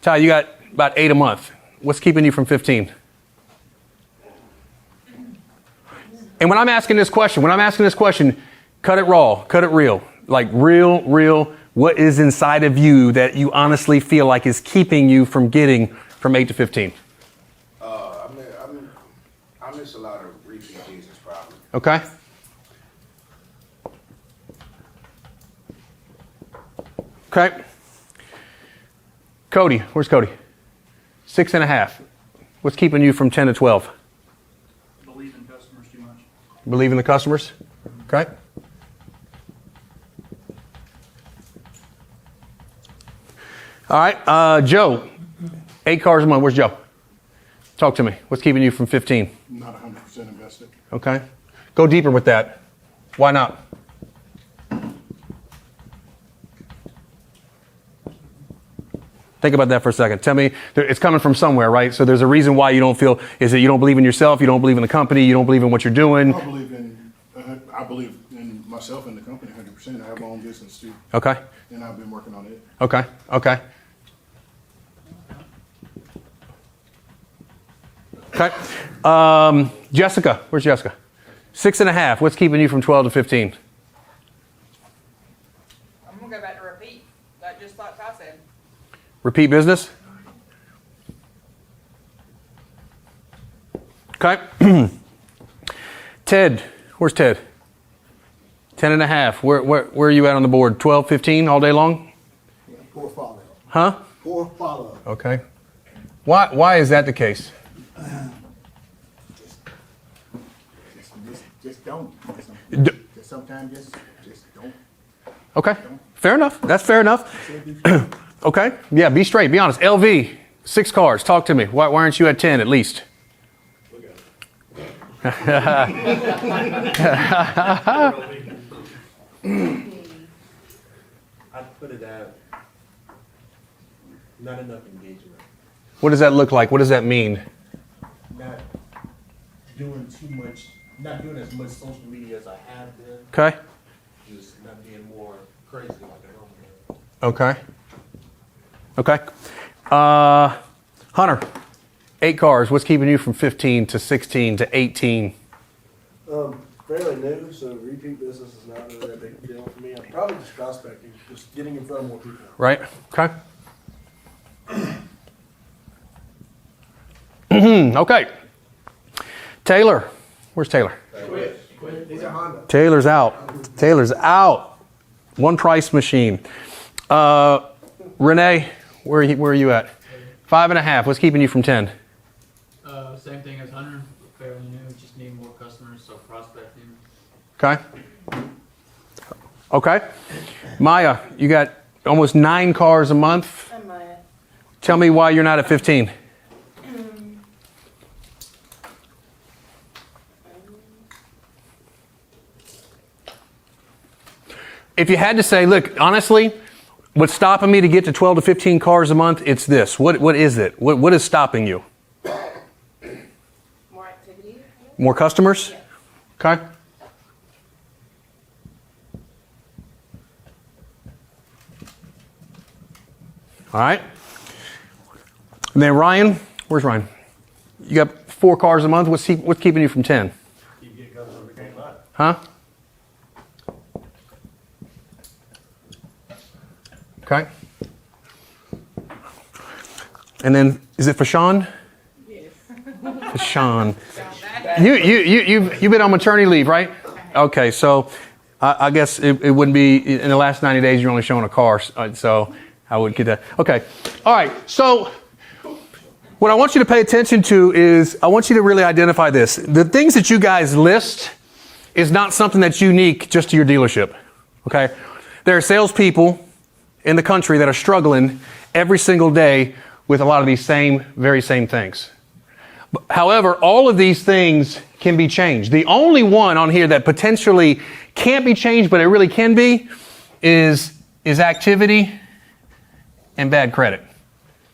Ty, you got about 8 a month. What's keeping you from 15? And when I'm asking this question, cut it raw, cut it real. Like real, what is inside of you that you honestly feel like is keeping you from getting from 8 to 15? I miss a lot of repeat business probably. Okay. Okay. Cody, where's Cody? 6.5. What's keeping you from 10 to 12? Believe in customers too much. Believe in the customers? Okay. All right, Joe, 8 cars a month. Where's Joe? Talk to me. What's keeping you from 15? Not 100% invested. Okay. Go deeper with that. Why not? Think about that for a second. Tell me, it's coming from somewhere, right? So there's a reason why you don't feel, is it you don't believe in yourself, you don't believe in the company, you don't believe in what you're doing? I believe in myself and the company 100%. I have my own business too. Okay. And I've been working on it. Okay. Okay. Okay. Jessica, where's Jessica? 6.5. What's keeping you from 12 to 15? I'm going to go back to repeat, just like I said. Repeat business? Okay. Ted, where's Ted? 10.5. Where are you at on the board? 12, 15 all day long? Poor follow. Huh? Poor follow. Okay. Why is that the case? Just don't. Sometimes just don't. Okay. Fair enough. That's fair enough. Okay. Yeah, be straight. Be honest. LV, 6 cars. Talk to me. Why aren't you at 10 at least? I'd put it at not enough engagement. What does that look like? What does that mean? Not doing too much, not doing as much social media as I have been. Okay. Just not being more crazy like I normally am. Okay. Okay. Hunter, 8 cars. What's keeping you from 15 to 16 to 18? Fairly new, so repeat business is not really that big a deal for me. I'm probably just prospecting, just getting in front of more people. Right. Okay. Okay. Taylor. Where's Taylor? He's a Honda. Taylor's out. Taylor's out. One price machine. Renee, where are you at? 5.5. What's keeping you from 10? Same thing as Hunter, fairly new, just need more customers, so prospecting. Okay. Okay. Maya, you got almost 9 cars a month. I'm Maya. Tell me why you're not at 15. If you had to say, look, honestly, what's stopping me to get to 12 to 15 cars a month, it's this. What is it? What is stopping you? More activity. More customers? Yeah. Okay. All right. And then Ryan, where's Ryan? You got 4 cars a month. What's keeping you from 10? Keep getting customers every day. Huh? Okay. And then, is it for Sean? Yes. For Sean. You've been on maternity leave, right? Okay, so I guess it wouldn't be, in the last 90 days, you're only showing a car, so I would get that. Okay. All right, so what I want you to pay attention to is, I want you to really identify this. The things that you guys list is not something that's unique just to your dealership, okay? There are salespeople in the country that are struggling every single day with a lot of these very same things. However, all of these things can be changed. The only one on here that potentially can't be changed, but it really can be, is activity and bad credit,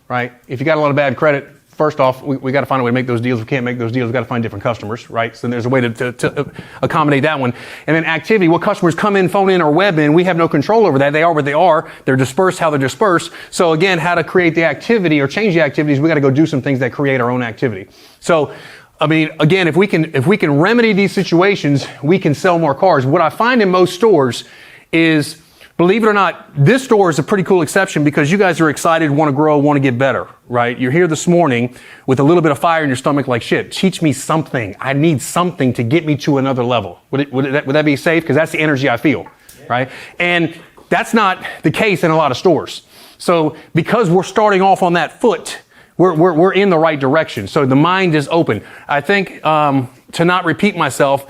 right? If you got a lot of bad credit, first off, we got to find a way to make those deals. We can't make those deals. We've got to find different customers, right? So there's a way to accommodate that one. And then activity, what customers come in, phone in, or web in, we have no control over that. They are what they are. They're dispersed how they're dispersed. So again, how to create the activity or change the activities, we got to go do some things that create our own activity. So, I mean, again, if we can remedy these situations, we can sell more cars. What I find in most stores is, believe it or not, this store is a pretty cool exception because you guys are excited, want to grow, want to get better, right? You're here this morning with a little bit of fire in your stomach like, shit, teach me something. I need something to get me to another level. Would that be safe? Because that's the energy I feel, right? And that's not the case in a lot of stores. So because we're starting off on that foot, we're in the right direction. So the mind is open. I think, to not repeat myself,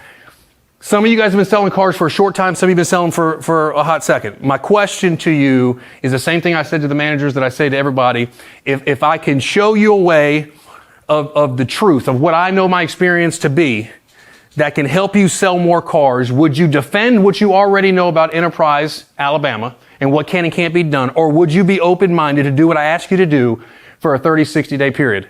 some of you guys have been selling cars for a short time. Some of you have been selling for a hot second. My question to you is the same thing I said to the managers that I say to everybody. If I can show you a way of the truth, of what I know my experience to be, that can help you sell more cars, would you defend what you already know about Enterprise, Alabama, and what can and can't be done? Or would you be open-minded to do what I ask you to do for a 30, 60-day period?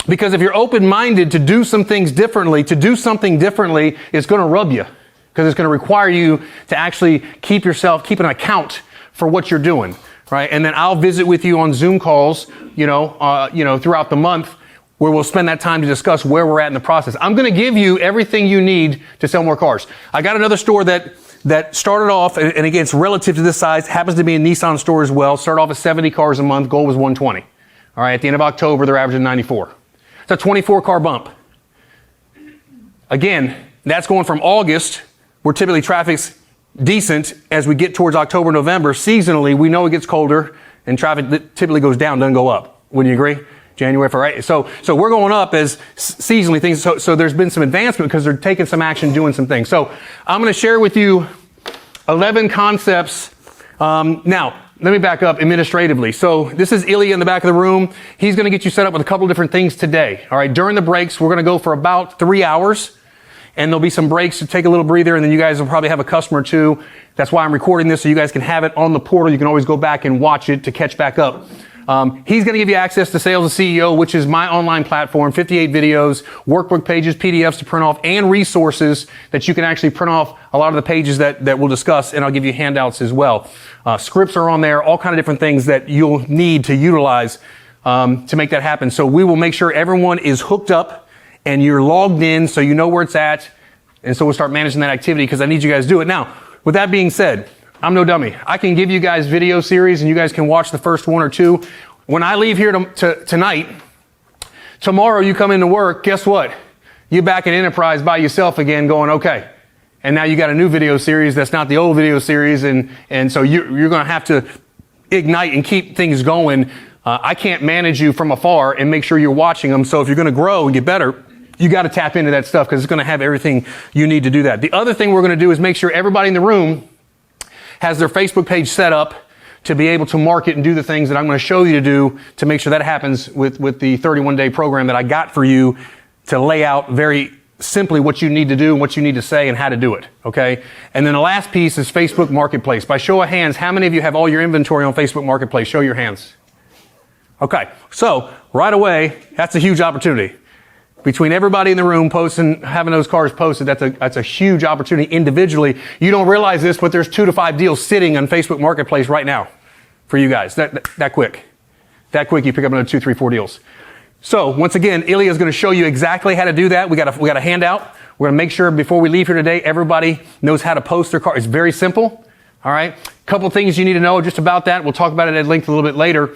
Because if you're open-minded to do some things differently, it's going to rub you. Because it's going to require you to actually keep an account for what you're doing, right? And then I'll visit with you on Zoom calls, throughout the month, where we'll spend that time to discuss where we're at in the process. I'm going to give you everything you need to sell more cars. I got another store that started off, and again, it's relative to this size, happens to be a Nissan store as well, started off at 70 cars a month, goal was 120. All right, at the end of October, they're averaging 94. It's a 24-car bump. Again, that's going from August, where typically traffic's decent, as we get towards October, November. Seasonally, we know it gets colder, and traffic typically goes down, doesn't go up. Wouldn't you agree? January, February. So we're going up as seasonally things. So there's been some advancement because they're taking some action, doing some things. So I'm going to share with you 11 concepts. Now, let me back up administratively. So this is Ilya in the back of the room. He's going to get you set up with a couple of different things today. All right. During the breaks, we're going to go for about 3 hours, and there'll be some breaks to take a little breather. And then you guys will probably have a customer or two. That's why I'm recording this, so you guys can have it on the portal. You can always go back and watch it to catch back up. He's going to give you access to Sales and CEO, which is my online platform, 58 videos, workbook pages, PDFs to print off, and resources that you can actually print off a lot of the pages that we'll discuss, and I'll give you handouts as well. Scripts are on there, all kind of different things that you'll need to utilize to make that happen. So we will make sure everyone is hooked up and you're logged in so you know where it's at, and so we'll start managing that activity because I need you guys to do it. Now, with that being said, I'm no dummy. I can give you guys video series and you guys can watch the first one or two. When I leave here tonight, tomorrow you come into work, guess what? You're back at Enterprise by yourself again going, okay. And now you got a new video series that's not the old video series, and so you're going to have to ignite and keep things going. I can't manage you from afar and make sure you're watching them. So if you're going to grow and get better, you got to tap into that stuff because it's going to have everything you need to do that. The other thing we're going to do is make sure everybody in the room has their Facebook page set up to be able to market and do the things that I'm going to show you to do to make sure that happens with the 31-day program that I got for you to lay out very simply what you need to do and what you need to say and how to do it, okay? And then the last piece is Facebook Marketplace. By show of hands, how many of you have all your inventory on Facebook Marketplace? Show your hands. Okay, so right away, that's a huge opportunity. Between everybody in the room posting, having those cars posted, that's a huge opportunity individually. You don't realize this, but there's 2 to 5 deals sitting on Facebook Marketplace right now for you guys. That quick. That quick, you pick up another 2, 3, 4 deals. So once again, Ilya is going to show you exactly how to do that. We got a handout. We're going to make sure before we leave here today, everybody knows how to post their car. It's very simple. All right. Couple things you need to know just about that. We'll talk about it at length a little bit later.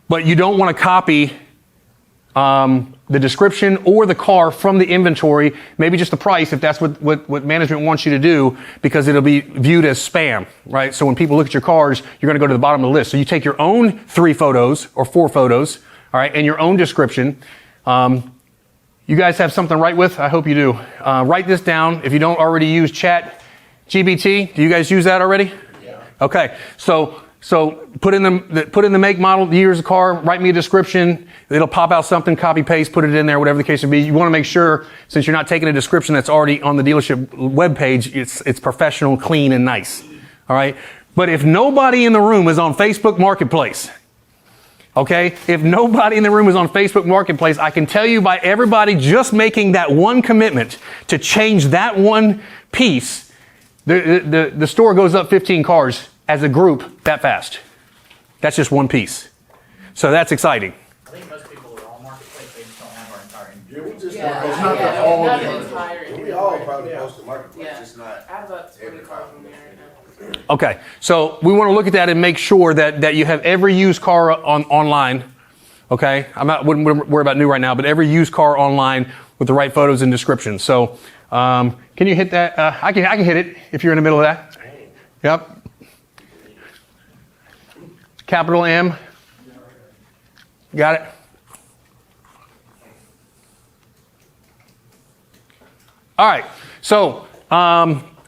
But you don't want to copy the description or the car from the inventory, maybe just the price if that's what management wants you to do, because it'll be viewed as spam, right? So when people look at your cars, you're going to go to the bottom of the list. So you take your own 3 photos or 4 photos, all right, and your own description. You guys have something to write with? I hope you do. Write this down. If you don't already use Chat GBT, do you guys use that already? Yeah. Okay. So put in the make, model, the years of the car, write me a description. It'll pop out something, copy, paste, put it in there, whatever the case may be. You want to make sure, since you're not taking a description that's already on the dealership webpage, it's professional, clean, and nice. All right? But if nobody in the room is on Facebook Marketplace, Okay? If nobody in the room is on Facebook Marketplace, I can tell you by everybody just making that one commitment to change that one piece, the store goes up 15 cars as a group that fast. That's just one piece. So that's exciting. I think most people are on marketplace, they just don't have our entire Yeah, we just, Yeah, It's not yeah, the whole not deal. the entire. We all probably post the marketplace, Yeah. just not. I have about 20 calls on there right now. Okay, so we want to look at that and make sure that you have every used car online. Okay, wouldn't worry about new right now, but every used car online with the right photos and descriptions. So, can you hit that? I can hit it if you're in the middle of that. Yep. Capital M. Got it. All right. So,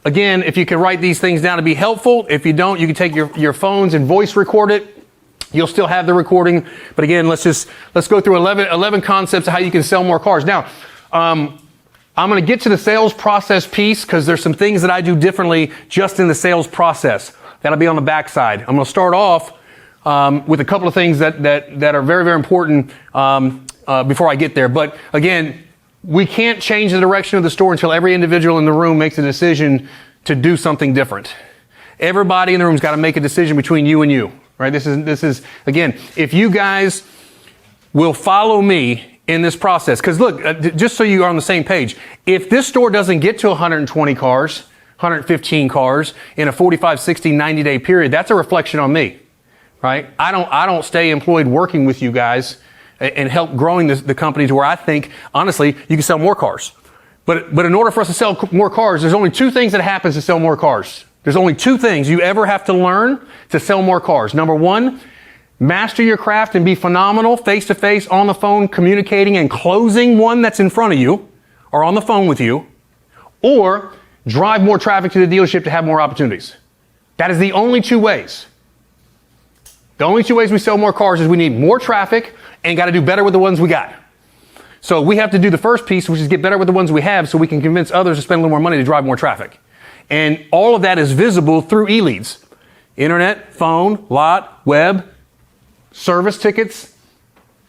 again, if you can write these things down to be helpful. If you don't, you can take your phones and voice record it. You'll still have the recording. But again, let's go through 11 concepts of how you can sell more cars. Now, I'm going to get to the sales process piece because there's some things that I do differently just in the sales process. That'll be on the back side. I'm going to start off with a couple of things that are very, very important before I get there. But again, we can't change the direction of the store until every individual in the room makes a decision to do something different. Everybody in the room's got to make a decision between you and you, right? This is again, if you guys will follow me in this process, because look, just so you are on the same page, if this store doesn't get to 120 cars, 115 cars in a 45, 60, 90-day period, that's a reflection on me, right? I don't stay employed working with you guys and help growing the company to where I think, honestly, you can sell more cars. But in order for us to sell more cars, there's only two things that happens to sell more cars. There's only two things you ever have to learn to sell more cars. Number one, master your craft and be phenomenal face-to-face, on the phone, communicating and closing one that's in front of you or on the phone with you, or drive more traffic to the dealership to have more opportunities. That is the only two ways. The only two ways we sell more cars is we need more traffic and got to do better with the ones we got. So we have to do the first piece, which is get better with the ones we have so we can convince others to spend a little more money to drive more traffic. And all of that is visible through e-leads. Internet, phone, lot, web, service tickets.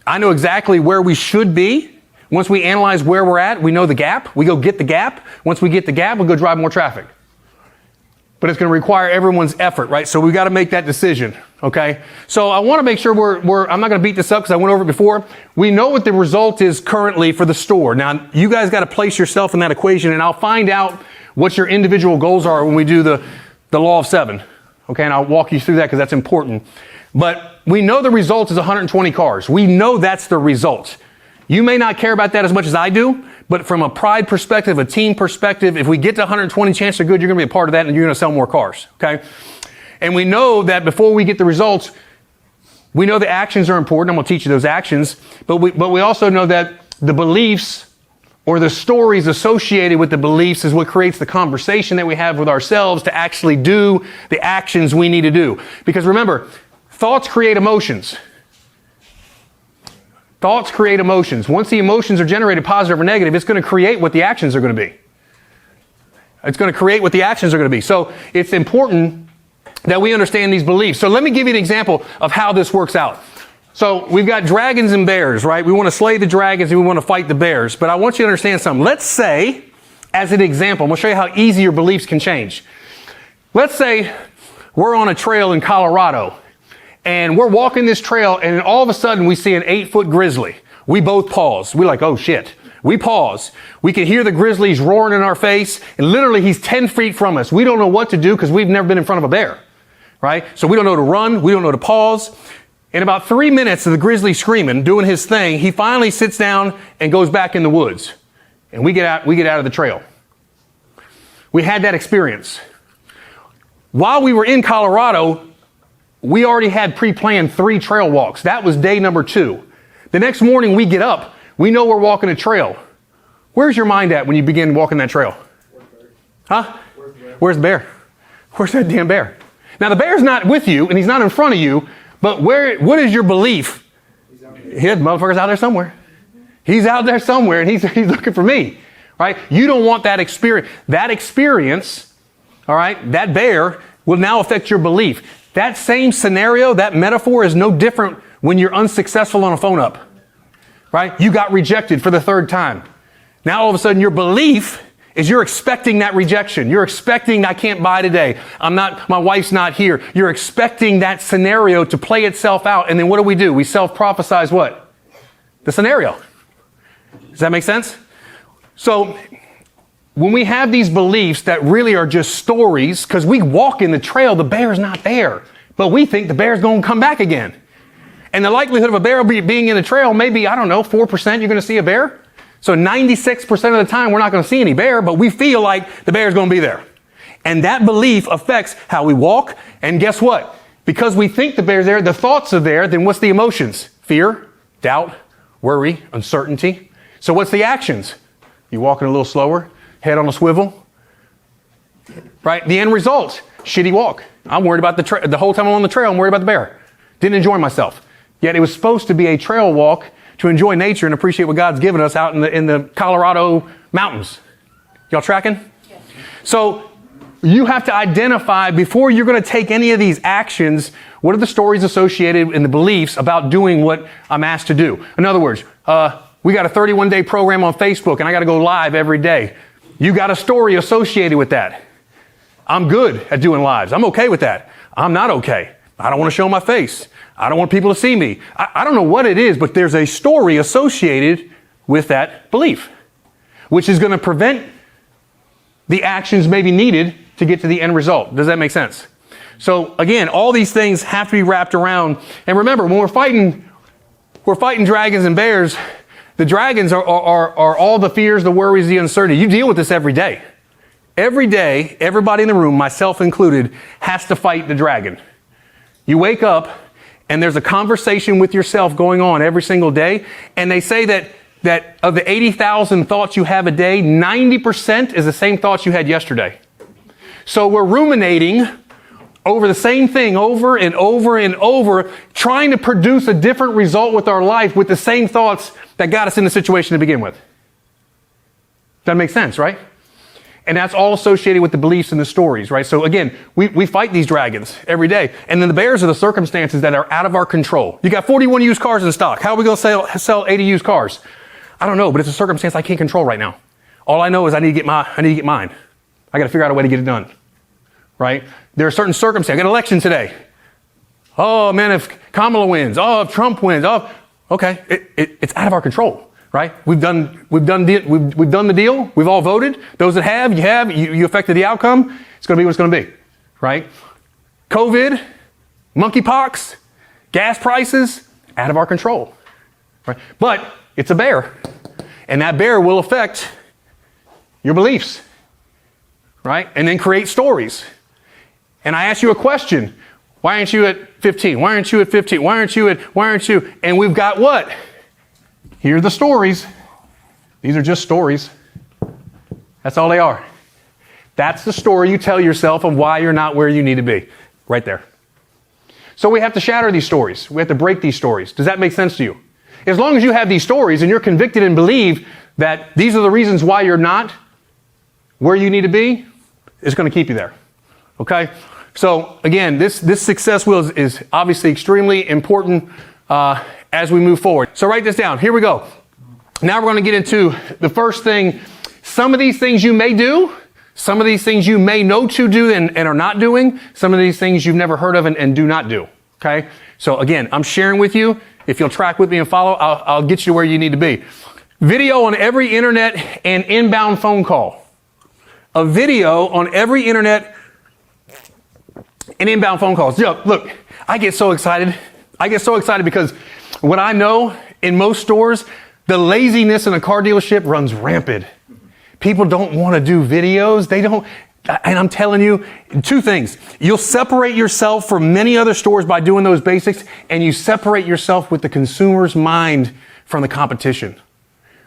I know exactly where we should be. Once we analyze where we're at, we know the gap. We go get the gap. Once we get the gap, we'll go drive more traffic. But it's going to require everyone's effort, right? So we've got to make that decision, okay? So I want to make sure I'm not going to beat this up because I went over it before. We know what the result is currently for the store. Now, you guys got to place yourself in that equation, and I'll find out what your individual goals are when we do the law of 7, okay? And I'll walk you through that because that's important. But we know the result is 120 cars. We know that's the result. You may not care about that as much as I do, but from a pride perspective, a team perspective, if we get to 120 chances are good, you're going to be a part of that and you're going to sell more cars, okay? And we know that before we get the results, we know the actions are important. I'm going to teach you those actions, but we also know that the beliefs or the stories associated with the beliefs is what creates the conversation that we have with ourselves to actually do the actions we need to do. Because remember, thoughts create emotions. Thoughts create emotions. Once the emotions are generated, positive or negative, it's going to create what the actions are going to be. It's going to create what the actions are going to be. So it's important that we understand these beliefs. So let me give you an example of how this works out. So we've got dragons and bears, right? We want to slay the dragons and we want to fight the bears. But I want you to understand something. Let's say, as an example, I'm going to show you how easy your beliefs can change. Let's say we're on a trail in Colorado. And we're walking this trail, and all of a sudden we see an 8-foot grizzly. We both pause. We're like, oh shit. We pause. We can hear the grizzlies roaring in our face, and literally he's 10 feet from us. We don't know what to do because we've never been in front of a bear, right? So we don't know to run. We don't know to pause. In about 3 minutes of the grizzly screaming, doing his thing, he finally sits down and goes back in the woods. And we get out of the trail. We had that experience. While we were in Colorado, we already had pre-planned 3 trail walks. That was day number 2. The next morning we get up. We know we're walking a trail. Where's your mind at when you begin walking that trail? Huh? Where's the bear? Where's that damn bear? Now the bear's not with you and he's not in front of you, but what is your belief? His motherfucker's out there somewhere. He's out there somewhere and he's looking for me, right? You don't want that experience. That experience, all right, that bear will now affect your belief. That same scenario, that metaphor is no different when you're unsuccessful on a phone up, right? You got rejected for the third time. Now all of a sudden your belief is you're expecting that rejection. You're expecting I can't buy today. My wife's not here. You're expecting that scenario to play itself out. And then what do? We self-prophesize what? The scenario. Does that make sense? So when we have these beliefs that really are just stories, because we walk in the trail, the bear's not there, but we think the bear's going to come back again. And the likelihood of a bear being in the trail, maybe, 4% you're going to see a bear. So 96% of the time, we're not going to see any bear, but we feel like the bear's going to be there. And that belief affects how we walk. And guess what? Because we think the bear's there, the thoughts are there, then what's the emotions? Fear, doubt, worry, uncertainty. So what's the actions? You walking a little slower, head on a swivel, right? The end result, shitty walk. I'm worried about the whole time I'm on the trail, I'm worried about the bear. Didn't enjoy myself. Yet it was supposed to be a trail walk to enjoy nature and appreciate what God's given us out in the Colorado mountains. Y'all tracking? Yeah. So you have to identify before you're going to take any of these actions, what are the stories associated and the beliefs about doing what I'm asked to do? In other words, we got a 31-day program on Facebook and I got to go live every day. You got a story associated with that. I'm good at doing lives. I'm okay with that. I'm not okay. I don't want to show my face. I don't want people to see me. I don't know what it is, but there's a story associated with that belief, which is going to prevent the actions maybe needed to get to the end result. Does that make sense? So again, all these things have to be wrapped around. And remember, when we're fighting dragons and bears, the dragons are all the fears, the worries, the uncertainty. You deal with this every day. Every day, everybody in the room, myself included, has to fight the dragon. You wake up and there's a conversation with yourself going on every single day. And they say that of the 80,000 thoughts you have a day, 90% is the same thoughts you had yesterday. So we're ruminating over the same thing over and over and over, trying to produce a different result with our life with the same thoughts that got us in the situation to begin with. That makes sense, right? And that's all associated with the beliefs and the stories, right? So again, we fight these dragons every day. And then the bears are the circumstances that are out of our control. You got 41 used cars in stock. How are we going to sell 80 used cars? I don't know, but it's a circumstance I can't control right now. All I know is I need to get mine. I got to figure out a way to get it done, right? There are certain circumstances. I got an election today. Oh man, if Kamala wins. Oh, if Trump wins. Oh, okay. It's out of our control. Right? We've done the deal. We've all voted. Those that have, you affected the outcome. It's going to be what it's going to be. Right? COVID, monkeypox, gas prices, out of our control. Right? But it's a bear. And that bear will affect your beliefs. Right? And then create stories. And I ask you a question. Why aren't you at 15? Why aren't you at 15? Why aren't you? And we've got what? Here are the stories. These are just stories. That's all they are. That's the story you tell yourself of why you're not where you need to be. Right there. So we have to shatter these stories. We have to break these stories. Does that make sense to you? As long as you have these stories and you're convicted and believe that these are the reasons why you're not where you need to be, it's going to keep you there. Okay? So again, this success wheel is obviously extremely important as we move forward. So write this down. Here we go. Now we're going to get into the first thing. Some of these things you may do. Some of these things you may know to do and are not doing. Some of these things you've never heard of and do not do. Okay? So again, I'm sharing with you. If you'll track with me and follow, I'll get you where you need to be. Video on every internet and inbound phone call. A video on every internet and inbound phone calls. Look, I get so excited. Because what I know in most stores, the laziness in a car dealership runs rampant. People don't want to do videos. They don't. And I'm telling you, two things. You'll separate yourself from many other stores by doing those basics, and you separate yourself with the consumer's mind from the competition.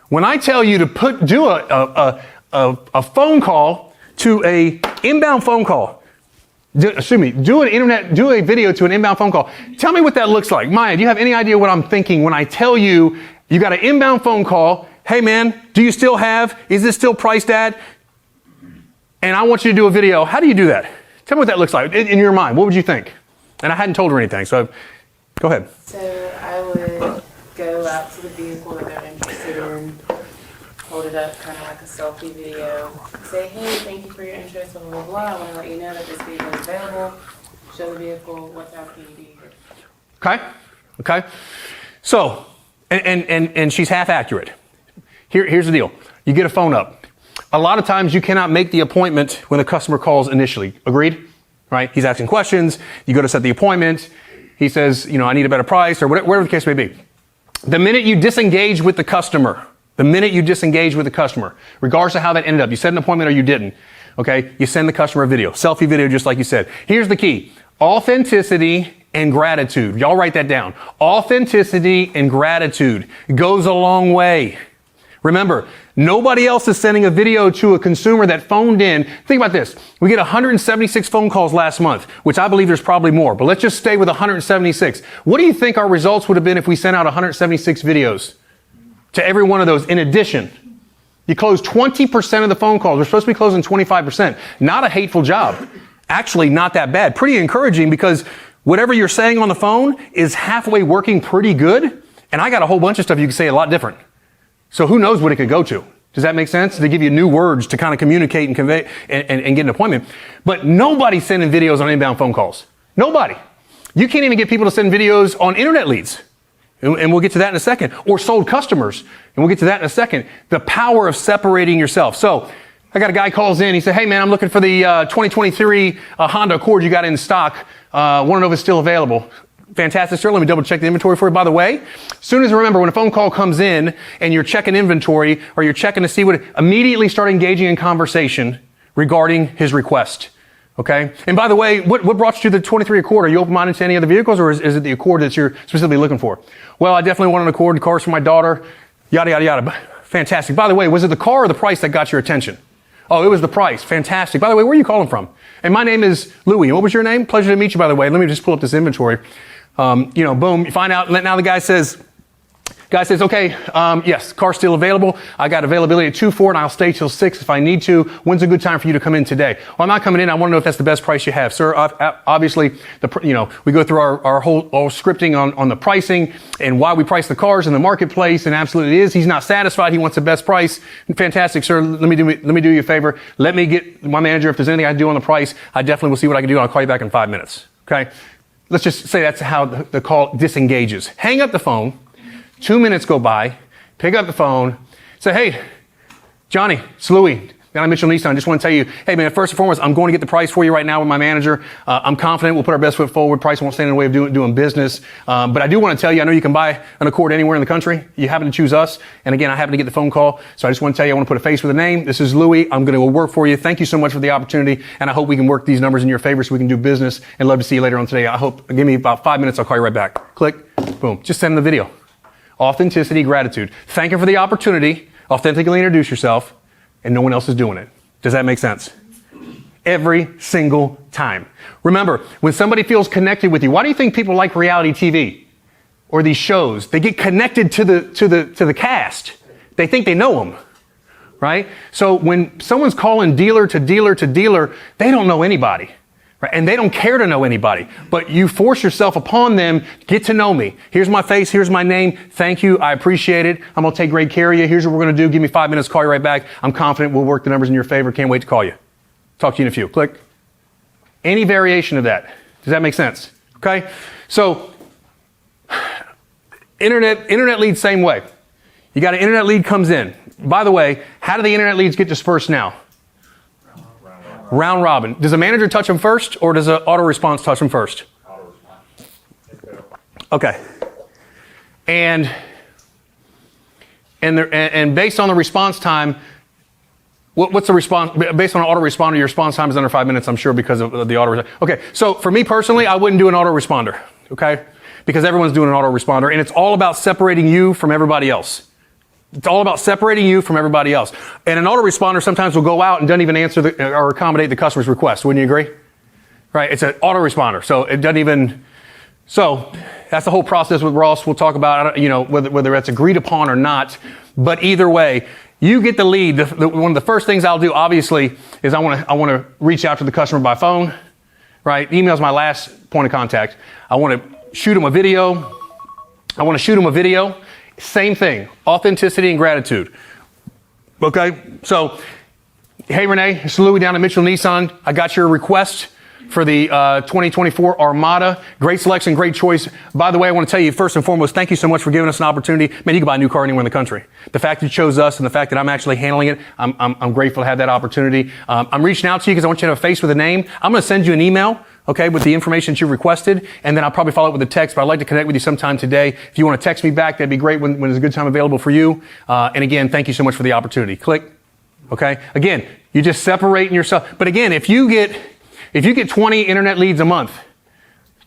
When I tell you to do a phone call to a inbound phone call, do a video to an inbound phone call. Tell me what that looks like. Maya, do you have any idea what I'm thinking when I tell you got an inbound phone call? Hey man, is this still priced at? And I want you to do a video. How do you do that? Tell me what that looks like in your mind. What would you think? And I hadn't told her anything, so Go ahead. So I would go out to the vehicle that they're interested in, hold it up, kind of like a selfie video, say, hey, thank you for your interest, blah, blah, blah. I want to let you know that this vehicle is available. Show the vehicle, what time can you be here? Okay. Okay. So, and she's half accurate. Here's the deal. You get a phone up. A lot of times you cannot make the appointment when the customer calls initially. Agreed? Right? He's asking questions. You go to set the appointment. He says, I need a better price or whatever the case may be. The minute you disengage with the customer, regardless of how that ended up, you set an appointment or you didn't, okay, you send the customer a video, selfie video, just like you said. Here's the key. Authenticity and gratitude. Y'all write that down. Authenticity and gratitude goes a long way. Remember, nobody else is sending a video to a consumer that phoned in. Think about this. We get 176 phone calls last month, which I believe there's probably more, but let's just stay with 176. What do you think our results would have been if we sent out 176 videos to every one of those? In addition, you close 20% of the phone calls. We're supposed to be closing 25%. Not a hateful job. Actually, not that bad. Pretty encouraging because whatever you're saying on the phone is halfway working pretty good. And I got a whole bunch of stuff you can say a lot different. So who knows what it could go to? Does that make sense? To give you new words to kind of communicate and convey and get an appointment. But nobody's sending videos on inbound phone calls. Nobody. You can't even get people to send videos on internet leads. And we'll get to that in a second. Or sold customers. And we'll get to that in a second. The power of separating yourself. So I got a guy calls in. He said, hey man, I'm looking for the 2023 Honda Accord you got in stock. Want to know if it's still available. Fantastic, sir. Let me double check the inventory for you. By the way, as soon as remember, when a phone call comes in and you're checking inventory or you're checking to see immediately start engaging in conversation regarding his request. Okay. And by the way, what brought you to the 23 Accord? Are you open-minded to any other vehicles or is it the Accord that you're specifically looking for? Well, I definitely want an Accord. The car's for my daughter. Yada, yada, yada. Fantastic. By the way, was it the car or the price that got your attention? Oh, it was the price. Fantastic. By the way, where are you calling from? And my name is Louie. What was your name? Pleasure to meet you, by the way. Let me just pull up this inventory. Boom, you find out, now the guy says, okay, yes, car's still available. I got availability at 2-4 and I'll stay till 6 if I need to. When's a good time for you to come in today? Well, I'm not coming in. I want to know if that's the best price you have. Sir, obviously, we go through our whole scripting on the pricing and why we price the cars in the marketplace, and absolutely it is. He's not satisfied. He wants the best price. Fantastic, sir. Let me do you a favor. Let me get my manager. If there's anything I can do on the price, I definitely will see what I can do. And I'll call you back in 5 minutes. Okay? Let's just say that's how the call disengages. Hang up the phone. 2 minutes go by. Pick up the phone. Say, hey, Johnny, it's Louie. I'm Mitchell Nissan. I just want to tell you, hey man, first and foremost, I'm going to get the price for you right now with my manager. I'm confident we'll put our best foot forward. Price won't stand in the way of doing business. But I do want to tell you, I know you can buy an Accord anywhere in the country. You happen to choose us. And again, I happen to get the phone call. So I just want to tell you, I want to put a face with a name. This is Louie. I'm going to work for you. Thank you so much for the opportunity. And I hope we can work these numbers in your favor so we can do business, and love to see you later on today. I hope, give me about 5 minutes. I'll call you right back. Click, boom. Just send the video. Authenticity, gratitude. Thank you for the opportunity. Authentically introduce yourself, and no one else is doing it. Does that make sense? Every single time. Remember, when somebody feels connected with you, why do you think people like reality TV or these shows? They get connected to the cast. They think they know them, right? So when someone's calling dealer to dealer to dealer, they don't know anybody. Right? And they don't care to know anybody, but you force yourself upon them. Get to know me. Here's my face. Here's my name. Thank you. I appreciate it. I'm going to take great care of you. Here's what we're going to do. Give me 5 minutes. Call you right back. I'm confident we'll work the numbers in your favor. Can't wait to call you. Talk to you in a few. Click. Any variation of that. Does that make sense? Okay. So internet lead, same way. You got an internet lead comes in. By the way, how do the internet leads get dispersed now? Round robin. Does a manager touch them first, or does an auto response touch them first? Auto response. Okay. And based on the response time, what's the response? Based on an autoresponder, your response time is under 5 minutes, I'm sure, because of the auto. Okay. So for me personally, I wouldn't do an autoresponder. Okay. Because everyone's doing an autoresponder, and it's all about separating you from everybody else. It's all about separating you from everybody else. And an autoresponder sometimes will go out and doesn't even answer or accommodate the customer's request. Wouldn't you agree? Right? It's an autoresponder. So it doesn't even, so that's the whole process with Ross. We'll talk about, whether that's agreed upon or not. But either way, you get the lead. One of the first things I'll do, obviously, is I want to reach out to the customer by phone. Right? Email's my last point of contact. I want to shoot them a video. I want to shoot them a video. Same thing, authenticity and gratitude. Okay, so, hey Renee, it's Louie down at Mitchell Nissan. I got your request for the 2024 Armada. Great selection, great choice. By the way, I want to tell you first and foremost, thank you so much for giving us an opportunity. Man, you can buy a new car anywhere in the country. The fact that you chose us and the fact that I'm actually handling it, I'm grateful to have that opportunity. I'm reaching out to you because I want you to have a face with a name. I'm going to send you an email, okay, with the information that you requested, and then I'll probably follow up with a text, but I'd like to connect with you sometime today. If you want to text me back, that'd be great when there's a good time available for you. And again, thank you so much for the opportunity. Click. Okay. Again, you're just separating yourself. But again, if you get 20 internet leads a month,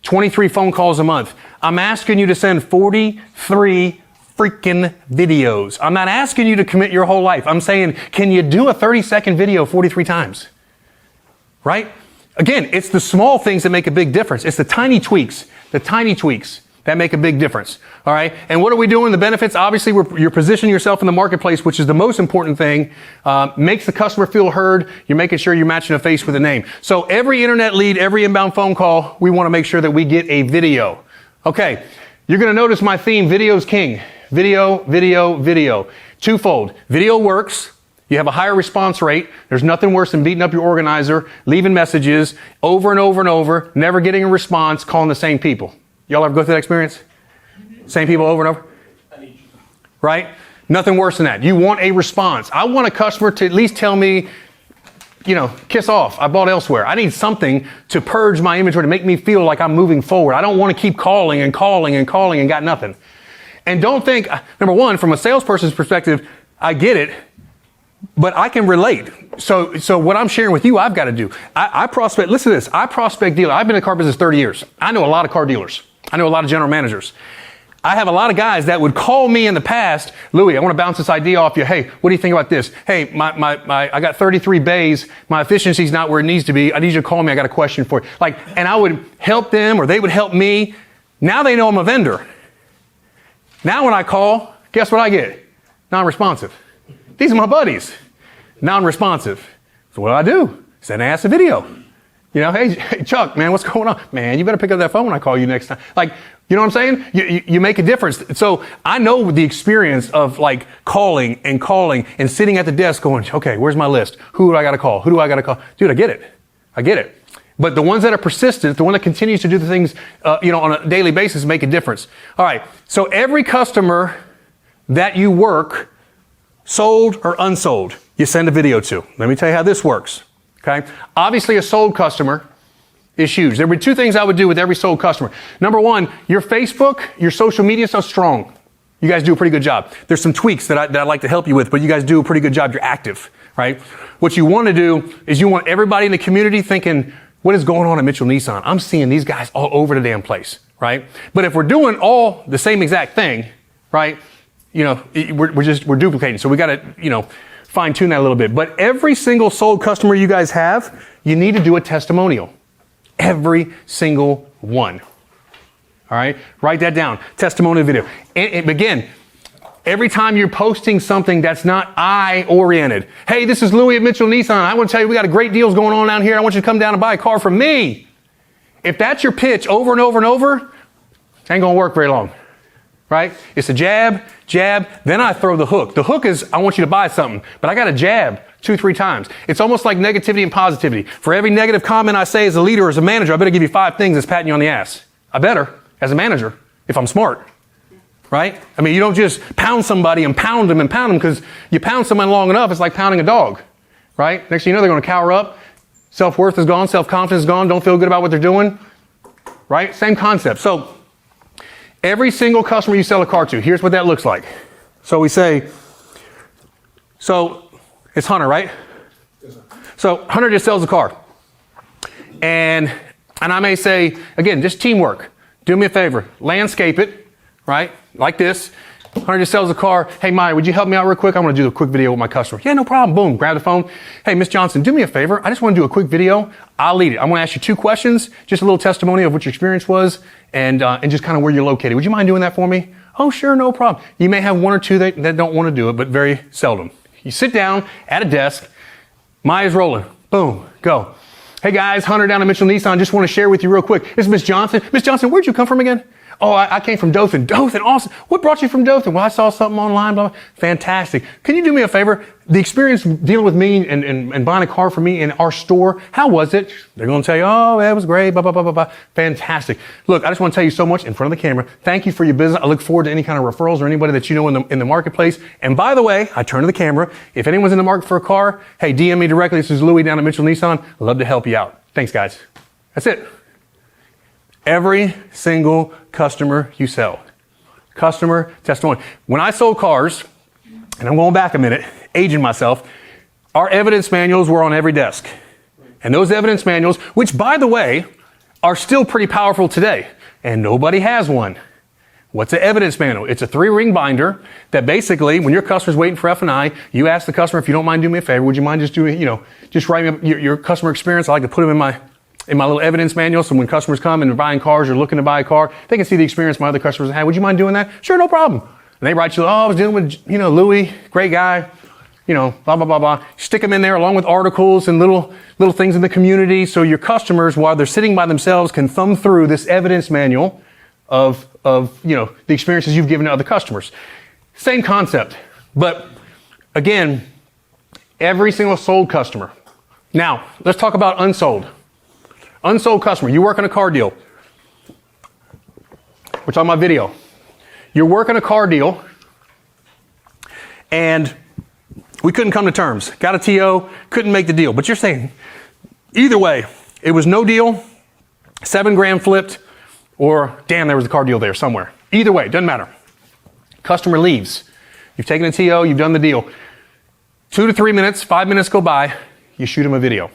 23 phone calls a month, I'm asking you to send 43 freaking videos. I'm not asking you to commit your whole life. I'm saying, can you do a 30-second video 43 times? Right? Again, it's the small things that make a big difference. It's the tiny tweaks that make a big difference. All right. And what are we doing? The benefits, obviously, you're positioning yourself in the marketplace, which is the most important thing. Makes the customer feel heard. You're making sure you're matching a face with a name. So every internet lead, every inbound phone call, we want to make sure that we get a video. Okay. You're going to notice my theme, video's king. Video, video, video. Twofold. Video works. You have a higher response rate. There's nothing worse than beating up your organizer, leaving messages over and over and over, never getting a response, calling the same people. Y'all ever go through that experience? Same people over and over? Right? Nothing worse than that. You want a response. I want a customer to at least tell me, kiss off. I bought elsewhere. I need something to purge my inventory to make me feel like I'm moving forward. I don't want to keep calling and got nothing. And don't think, number one, from a salesperson's perspective, I get it, but I can relate. So what I'm sharing with you, I've got to do. I prospect, listen to this. I prospect dealers. I've been in the car business 30 years. I know a lot of car dealers. I know a lot of general managers. I have a lot of guys that would call me in the past, Louie, I want to bounce this idea off you. Hey, what do you think about this? Hey, I got 33 bays. My efficiency's not where it needs to be. I need you to call me. I got a question for you. And I would help them or they would help me. Now they know I'm a vendor. Now when I call, guess what I get? Non-responsive. These are my buddies. Non-responsive. So what do? Send an ass a video. Hey, Chuck, man, what's going on? Man, you better pick up that phone when I call you next time. You know what I'm saying? You make a difference. So I know the experience of calling and sitting at the desk going, okay, where's my list? Who do I got to call? Who do I got to call? Dude, I get it. But the ones that are persistent, the one that continues to do the things, on a daily basis make a difference. All right. So every customer that you work, sold or unsold, you send a video to. Let me tell you how this works. Okay. Obviously a sold customer is huge. There would be two things I would do with every sold customer. Number one, your Facebook, your social media stuff's strong. You guys do a pretty good job. There's some tweaks that I'd like to help you with, but you guys do a pretty good job. You're active, right? What you want to do is you want everybody in the community thinking, what is going on at Mitchell Nissan? I'm seeing these guys all over the damn place, right? But if we're doing all the same exact thing, right? We're duplicating. So we got to, fine tune that a little bit. But every single sold customer you guys have, you need to do a testimonial. Every single one. All right. Write that down. Testimonial video. And again, every time you're posting something that's not I-oriented. Hey, this is Louie at Mitchell Nissan. I want to tell you, we got a great deals going on down here. I want you to come down and buy a car from me. If that's your pitch over and over and over, it ain't going to work very long. Right? It's a jab, then I throw the hook. The hook is, I want you to buy something, but I got to jab 2-3 times. It's almost like negativity and positivity. For every negative comment I say as a leader or as a manager, I better give you 5 things that's patting you on the ass. I better, as a manager, if I'm smart. Right? I mean, you don't just pound somebody and pound them because you pound someone long enough, it's like pounding a dog. Right? Next thing you know, they're going to cower up. Self-worth is gone. Self-confidence is gone. Don't feel good about what they're doing. Right? Same concept. So, every single customer you sell a car to, here's what that looks like. So we say, it's Hunter, right? Yes, sir. So Hunter just sells a car. And I may say, again, just teamwork. Do me a favor. Landscape it, right? Like this. Hunter just sells a car. Hey, Maya, would you help me out real quick? I want to do a quick video with my customer. Yeah, no problem. Boom. Grab the phone. Hey, Miss Johnson, do me a favor. I just want to do a quick video. I'll lead it. I'm going to ask you 2 questions, just a little testimony of what your experience was and just kind of where you're located. Would you mind doing that for me? Oh, sure. No problem. You may have 1 or 2 that don't want to do it, but very seldom. You sit down at a desk. Maya's rolling. Boom. Go. Hey guys, Hunter down at Mitchell Nissan. Just want to share with you real quick. This is Miss Johnson. Miss Johnson, where'd you come from again? Oh, I came from Dothan. Dothan, awesome. What brought you from Dothan? Well, I saw something online, blah, blah. Fantastic. Can you do me a favor? The experience dealing with me and buying a car for me in our store, how was it? They're going to tell you, oh, that was great, blah, blah, blah, blah, blah. Fantastic. Look, I just want to tell you so much in front of the camera. Thank you for your business. I look forward to any kind of referrals or anybody that you know in the marketplace. And by the way, I turn to the camera. If anyone's in the market for a car, hey, DM me directly. This is Louie down at Mitchell Nissan. I'd love to help you out. Thanks, guys. That's it. Every single customer you sell. Customer testimony. When I sold cars, and I'm going back a minute, aging myself, our evidence manuals were on every desk. And those evidence manuals, which by the way, are still pretty powerful today, and nobody has one. What's an evidence manual? It's a 3-ring binder that basically, when your customer's waiting for F&I, you ask the customer, if you don't mind doing me a favor, would you mind just doing, just writing up your customer experience? I like to put them in my little evidence manual, so when customers come and they're buying cars or looking to buy a car, they can see the experience my other customers have. Would you mind doing that? Sure, no problem. And they write you, oh, I was dealing with, Louie, great guy, blah, blah, blah, blah. Stick them in there along with articles and little things in the community, so your customers, while they're sitting by themselves, can thumb through this evidence manual of the experiences you've given to other customers. Same concept, but again, every single sold customer. Now, let's talk about unsold. Unsold customer, you work on a car deal. We're talking about video. You're working a car deal, and we couldn't come to terms. Got a TO, couldn't make the deal. But you're saying, either way, it was no deal, $7,000 flipped, or damn, there was a car deal there somewhere. Either way, doesn't matter. Customer leaves. You've taken a TO, you've done the deal. 2 to 3 minutes, 5 minutes go by, you shoot them a video.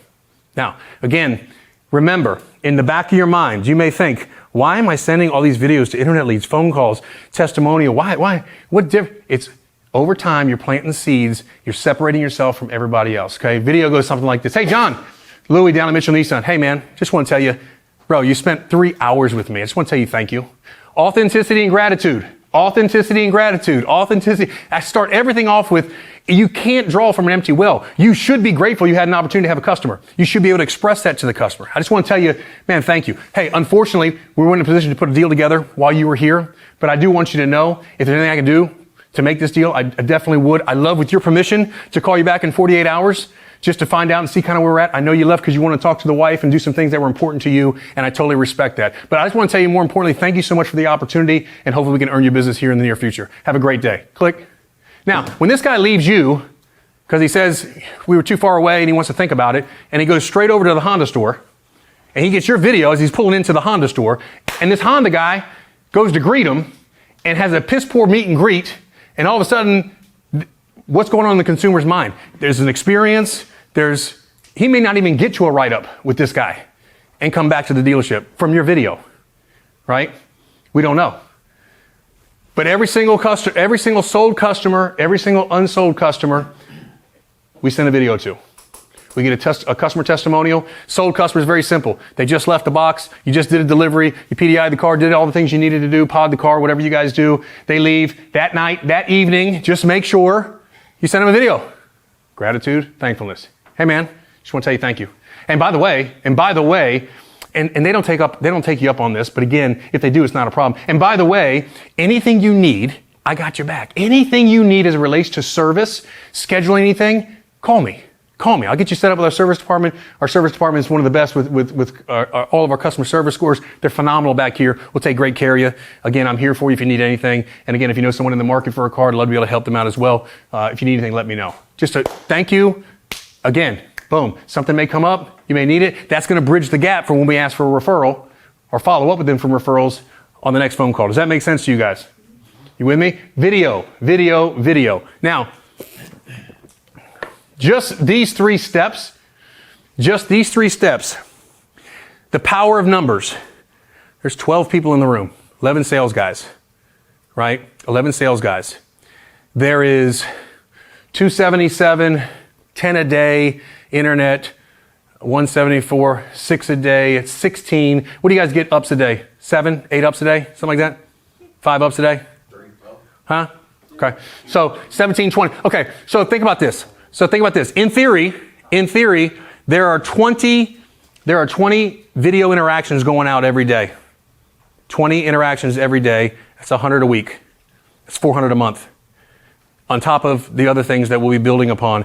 Now, again, remember, in the back of your mind, you may think, why am I sending all these videos to internet leads, phone calls, testimonial? Why? What difference? It's over time, you're planting seeds, you're separating yourself from everybody else, okay? Video goes something like this. Hey, John, Louie down at Mitchell Nissan. Hey, man, just want to tell you, bro, you spent 3 hours with me. I just want to tell you thank you. Authenticity and gratitude. Authenticity and gratitude. Authenticity. I start everything off with, you can't draw from an empty well. You should be grateful you had an opportunity to have a customer. You should be able to express that to the customer. I just want to tell you, man, thank you. Hey, unfortunately, we weren't in a position to put a deal together while you were here, but I do want you to know if there's anything I can do to make this deal, I definitely would. I love, with your permission, to call you back in 48 hours just to find out and see kind of where we're at. I know you left because you want to talk to the wife and do some things that were important to you, and I totally respect that. But I just want to tell you, more importantly, thank you so much for the opportunity, and hopefully we can earn your business here in the near future. Have a great day. Click. Now, when this guy leaves you, because he says we were too far away and he wants to think about it, and he goes straight over to the Honda store, and he gets your video as he's pulling into the Honda store, and this Honda guy goes to greet him and has a piss poor meet and greet, and all of a sudden, what's going on in the consumer's mind? There's an experience, he may not even get to a write-up with this guy and come back to the dealership from your video, right? We don't know. But every single sold customer, every single unsold customer, we send a video to. We get a customer testimonial. Sold customer is very simple. They just left the box. You just did a delivery. You PDI'd the car, did all the things you needed to do, pod the car, whatever you guys do. They leave that night, that evening. Just make sure you send them a video. Gratitude, thankfulness. Hey man, just want to tell you thank you. And by the way, and they don't take you up on this, but again, if they do, it's not a problem. And by the way, anything you need, I got your back. Anything you need as it relates to service, scheduling anything, call me. Call me. I'll get you set up with our service department. Our service department is one of the best with all of our customer service scores. They're phenomenal back here. We'll take great care of you. Again, I'm here for you if you need anything. And again, if you know someone in the market for a car, I'd love to be able to help them out as well. If you need anything, let me know. Just a thank you. Again, boom. Something may come up. You may need it. That's going to bridge the gap for when we ask for a referral or follow up with them from referrals on the next phone call. Does that make sense to you guys? You with me? Video, video, video. Now, just these three steps, the power of numbers. There's 12 people in the room, 11 sales guys, right? 11 sales guys. There is 277, 10 a day, internet, 174, 6 a day, it's 16. What do you guys get ups a day? 7, 8 ups a day? Something like that? 5 ups a day? 3, 12. Huh? Okay. So 17, 20. Okay. So think about this. In theory, there are 20 video interactions going out every day. 20 interactions every day. That's 100 a week. That's 400 a month. On top of the other things that we'll be building upon.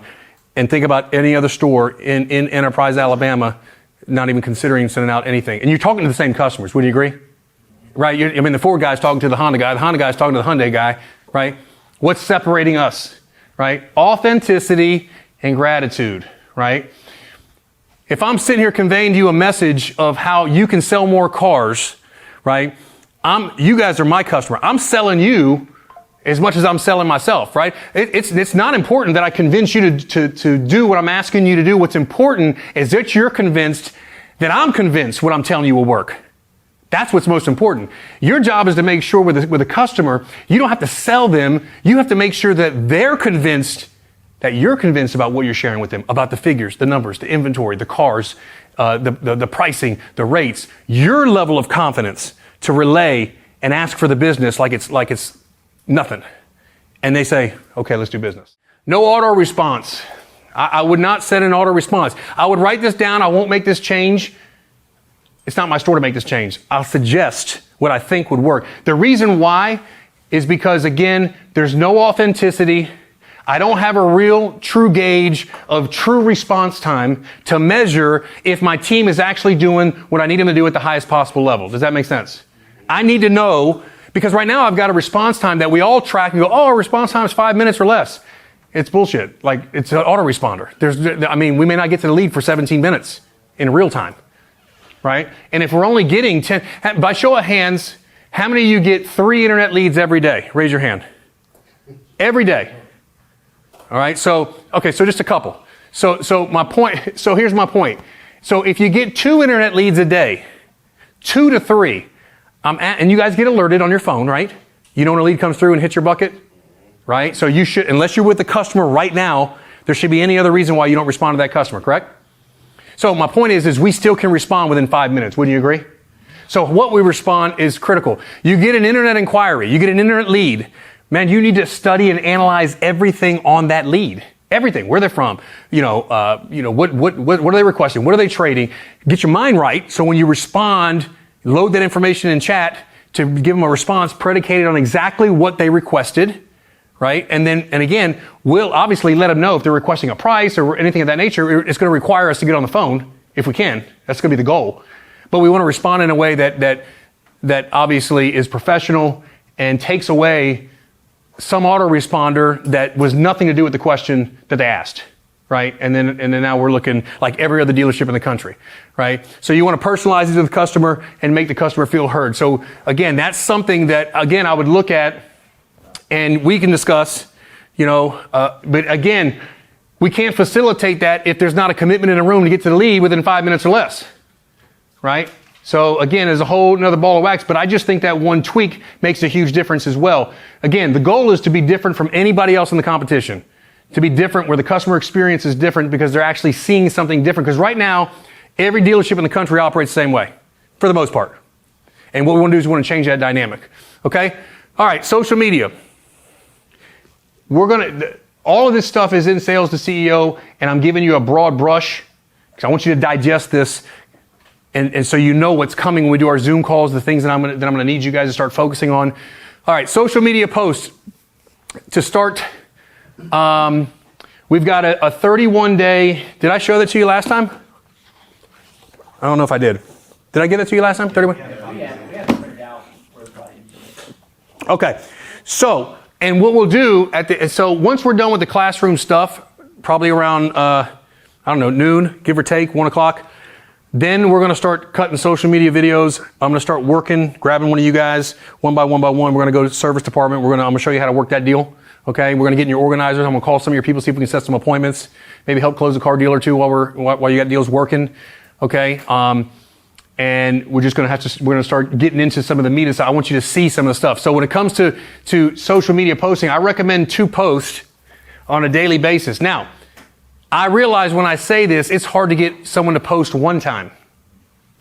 And think about any other store in Enterprise, Alabama, not even considering sending out anything. And you're talking to the same customers. Would you agree? Right? The Ford guy's talking to the Honda guy's talking to the Hyundai guy, right? What's separating us, right? Authenticity and gratitude, right? If I'm sitting here conveying to you a message of how you can sell more cars, right? You guys are my customer. I'm selling you as much as I'm selling myself, right? It's not important that I convince you to do what I'm asking you to do. What's important is that you're convinced that I'm convinced what I'm telling you will work. That's what's most important. Your job is to make sure with a customer, you don't have to sell them. You have to make sure that they're convinced that you're convinced about what you're sharing with them, about the figures, the numbers, the inventory, the cars, the pricing, the rates, your level of confidence to relay and ask for the business like it's nothing. And they say, okay, let's do business. No auto response. I would not set an auto response. I would write this down. I won't make this change. It's not my store to make this change. I'll suggest what I think would work. The reason why is because, again, there's no authenticity. I don't have a real true gauge of true response time to measure if my team is actually doing what I need them to do at the highest possible level. Does that make sense? I need to know, because right now I've got a response time that we all track and go, oh, our response time is 5 minutes or less. It's bullshit. Like, it's an autoresponder. We may not get to the lead for 17 minutes in real time, right? And if we're only getting 10, by show of hands, how many of you get 3 internet leads every day? Raise your hand. Every day. All right, so just a couple. So here's my point. So if you get 2 internet leads a day, 2 to 3, and you guys get alerted on your phone, right? You know when a lead comes through and hits your bucket, right? So you should, unless you're with the customer right now, there should be any other reason why you don't respond to that customer, correct? So my point is we still can respond within 5 minutes. Wouldn't you agree? So what we respond is critical. You get an internet inquiry, you get an internet lead. Man, you need to study and analyze everything on that lead. Everything. Where they're from. What are they requesting? What are they trading? Get your mind right. So when you respond, load that information in chat to give them a response predicated on exactly what they requested, right? And again, we'll obviously let them know if they're requesting a price or anything of that nature. It's going to require us to get on the phone if we can. That's going to be the goal. But we want to respond in a way that obviously is professional and takes away some autoresponder that was nothing to do with the question that they asked, right? And then now we're looking like every other dealership in the country, right? So you want to personalize it to the customer and make the customer feel heard. So again, that's something that, again, I would look at and we can discuss, but again, we can't facilitate that if there's not a commitment in a room to get to the lead within 5 minutes or less, right? So again, there's a whole another ball of wax, but I just think that one tweak makes a huge difference as well. Again, the goal is to be different from anybody else in the competition. To be different where the customer experience is different because they're actually seeing something different. Because right now, every dealership in the country operates the same way, for the most part. And what we want to do is we want to change that dynamic. Okay? All right, social media. All of this stuff is in Sales to CEO, and I'm giving you a broad brush because I want you to digest this. And so you know what's coming when we do our Zoom calls, the things that I'm going to need you guys to start focusing on. All right, social media posts. To start, we've got a 31-day. Did I show that to you last time? I don't know if I did. Did I get that to you last time? 31? Okay. So, and what we'll do so once we're done with the classroom stuff, probably around noon, give or take, 1 o'clock. Then we're going to start cutting social media videos. I'm going to start grabbing one of you guys one by one. We're going to go to the service department. I'm going to show you how to work that deal. Okay. We're going to get in your organizers. I'm going to call some of your people, see if we can set some appointments. Maybe help close a car deal or two while you got deals working. Okay. And we're just going to start getting into some of the meat and stuff. I want you to see some of the stuff. So when it comes to social media posting, I recommend 2 posts on a daily basis. Now, I realize when I say this, it's hard to get someone to post one time.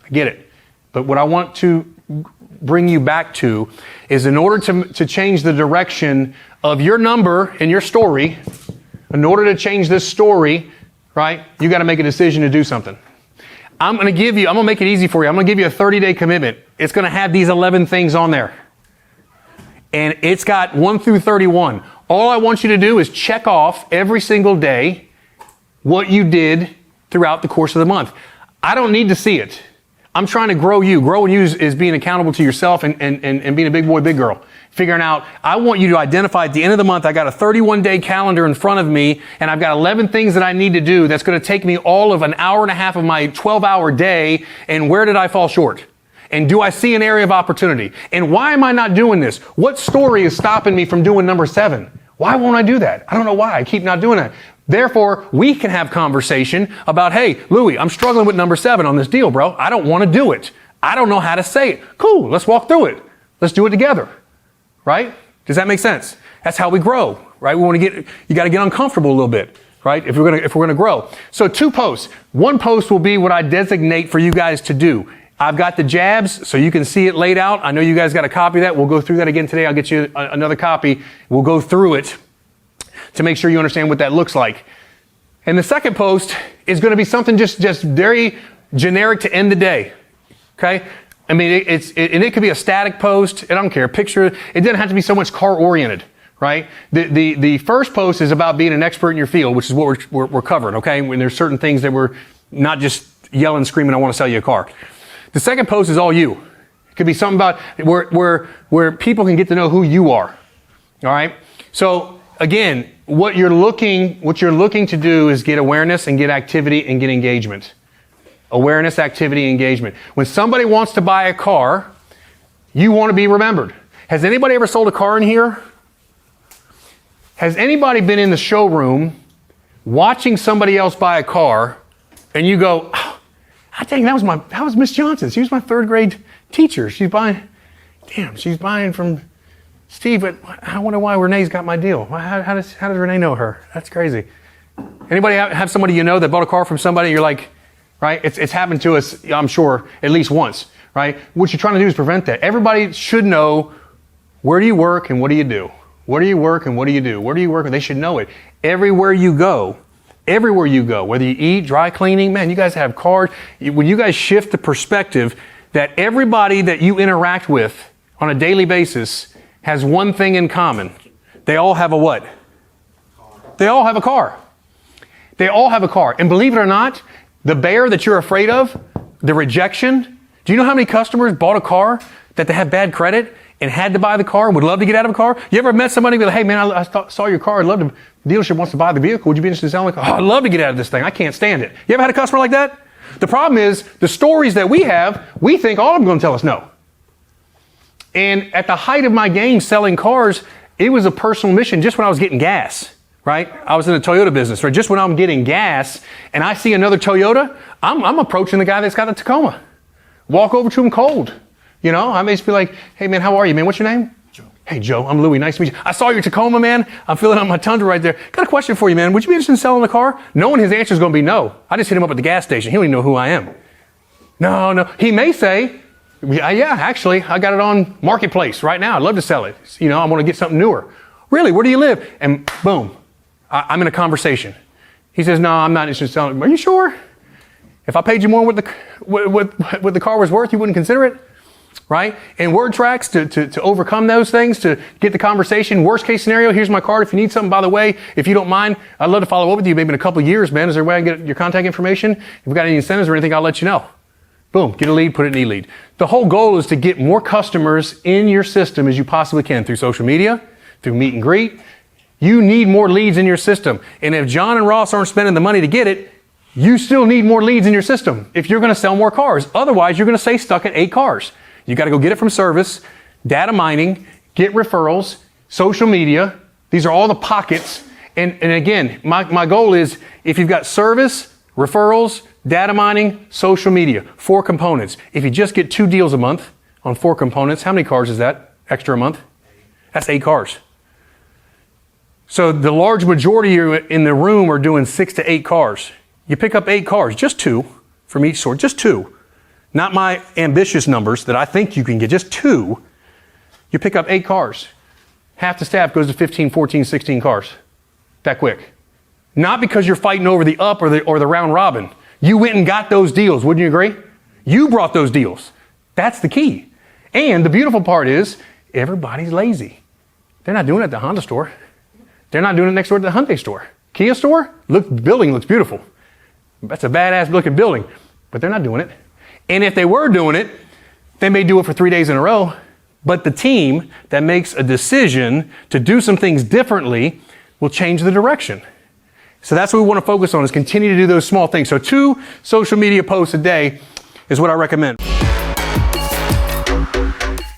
I get it. But what I want to bring you back to is in order to change the direction of your number and your story, in order to change this story, right, you got to make a decision to do something. I'm going to make it easy for you. I'm going to give you a 30-day commitment. It's going to have these 11 things on there. And it's got 1 through 31. All I want you to do is check off every single day what you did throughout the course of the month. I don't need to see it. I'm trying to grow you. Growing you is being accountable to yourself and being a big boy, big girl. Figuring out, I want you to identify at the end of the month, I got a 31-day calendar in front of me, and I've got 11 things that I need to do that's going to take me all of an hour and a half of my 12-hour day, and where did I fall short? And do I see an area of opportunity? And why am I not doing this? What story is stopping me from doing number 7? Why won't I do that? I don't know why. I keep not doing that. Therefore, we can have conversation about, hey, Louie, I'm struggling with number 7 on this deal, bro. I don't want to do it. I don't know how to say it. Cool. Let's walk through it. Let's do it together. Right? Does that make sense? That's how we grow, right? You got to get uncomfortable a little bit, right? If we're going to grow. So 2 posts. 1 post will be what I designate for you guys to do. I've got the jabs so you can see it laid out. I know you guys got a copy of that. We'll go through that again today. I'll get you another copy. We'll go through it to make sure you understand what that looks like. And the second post is going to be something just very generic to end the day. Okay? I mean, it could be a static post. I don't care. Picture. It doesn't have to be so much car oriented, right? The first post is about being an expert in your field, which is what we're covering. Okay? When there's certain things that we're not just yelling, screaming, I want to sell you a car. The second post is all you. It could be something about where people can get to know who you are. All right? So again, what you're looking to do is get awareness and get activity and get engagement. Awareness, activity, engagement. When somebody wants to buy a car, you want to be remembered. Has anybody ever sold a car in here? Has anybody been in the showroom watching somebody else buy a car and you go, oh, I think that was Miss Johnson. She was my 3rd grade teacher. She's buying from Steve, but I wonder why Renee's got my deal. How does Renee know her? That's crazy. Anybody have somebody you know that bought a car from somebody and you're like, right? It's happened to us, I'm sure, at least once, right? What you're trying to do is prevent that. Everybody should know, where do you work and what do you do? Where do you work and what do you do? Where do you work? They should know it. Everywhere you go, whether you eat, dry cleaning, man, you guys have cars. When you guys shift the perspective that everybody that you interact with on a daily basis has one thing in common. They all have a what? They all have a car. They all have a car. And believe it or not, the bear that you're afraid of, the rejection, do you know how many customers bought a car that they had bad credit and had to buy the car and would love to get out of a car? You ever met somebody and be like, hey man, I saw your car, the dealership wants to buy the vehicle, would you be interested in selling the car? Oh, I'd love to get out of this thing, I can't stand it. You ever had a customer like that? The problem is, the stories that we have, we think all of them are going to tell us no. And at the height of my game selling cars, it was a personal mission just when I was getting gas. Right? I was in the Toyota business, right? Just when I'm getting gas and I see another Toyota, I'm approaching the guy that's got a Tacoma. Walk over to him cold. You know, I may just be like, hey man, how are you, man? What's your name? Joe. Hey Joe, I'm Louie. Nice to meet you. I saw your Tacoma, man. I'm filling out my Tundra right there. Got a question for you, man. Would you be interested in selling the car? Knowing his answer is going to be no. I just hit him up at the gas station. He don't even know who I am. No. He may say, yeah, actually, I got it on Marketplace right now. I'd love to sell it. You know, I want to get something newer. Really? Where do you live? And boom. I'm in a conversation. He says, no, I'm not interested in selling it. Are you sure? If I paid you more what the car was worth, you wouldn't consider it? Right? And word tracks to overcome those things, to get the conversation. Worst case scenario, here's my card. If you need something, by the way, if you don't mind, I'd love to follow up with you maybe in a couple of years, man. Is there a way I can get your contact information? If we've got any incentives or anything, I'll let you know. Boom, get a lead, put it in e-lead. The whole goal is to get more customers in your system as you possibly can through social media, through meet and greet. You need more leads in your system. And if John and Ross aren't spending the money to get it, you still need more leads in your system if you're going to sell more cars. Otherwise, you're going to stay stuck at 8 cars. You got to go get it from service, data mining, get referrals, social media. These are all the pockets. And again, my goal is if you've got service, referrals, data mining, social media, 4 components. If you just get 2 deals a month on 4 components, how many cars is that extra a month? That's 8 cars. So the large majority in the room are doing 6 to 8 cars. You pick up 8 cars, just 2 from each sort, just 2. Not my ambitious numbers that I think you can get, just 2. You pick up 8 cars. Half the staff goes to 15, 14, 16 cars. That quick. Not because you're fighting over the up or the round robin. You went and got those deals. Wouldn't you agree? You brought those deals. That's the key. And the beautiful part is everybody's lazy. They're not doing it at the Honda store. They're not doing it next door to the Hyundai store. Kia store, building looks beautiful. That's a badass looking building, but they're not doing it. And if they were doing it, they may do it for 3 days in a row. But the team that makes a decision to do some things differently will change the direction. So that's what we want to focus on, is continue to do those small things. So 2 social media posts a day is what I recommend.